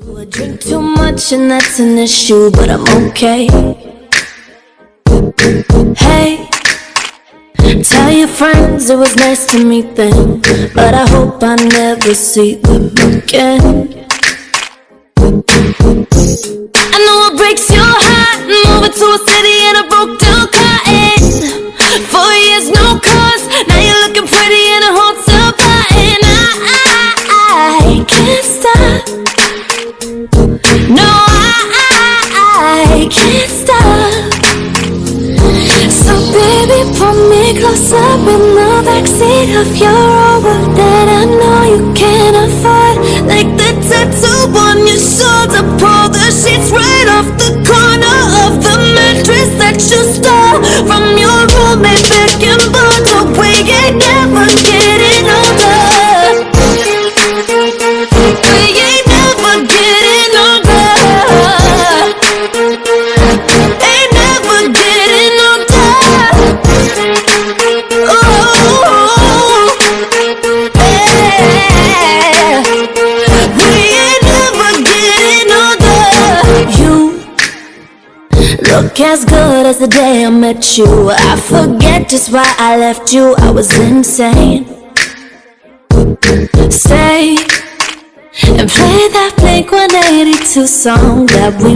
I drink too much and that's an issue, but I'm okay. Hey, tell your friends it was nice to meet them, but I hope I never see them again. I know it breaks your heart, moving to a city in a broke down car. And 4 years, no cars, now you're looking pretty in a hotel bar. And I can't stop. No, I can't stop. So baby, pull me close up in the backseat of your Rover that I know you can't afford. Like the tattoo on your shoulder, pull the sheets right off the corner of the mattress that you stole from your roommate back in Boulder. We ain't never getting older. We ain't never getting older. Ain't never getting older. Oh, yeah. We ain't never getting older. You look as good as the day I met you. I forget just why I left you. I was insane. Stay and play that Blink-182 song that we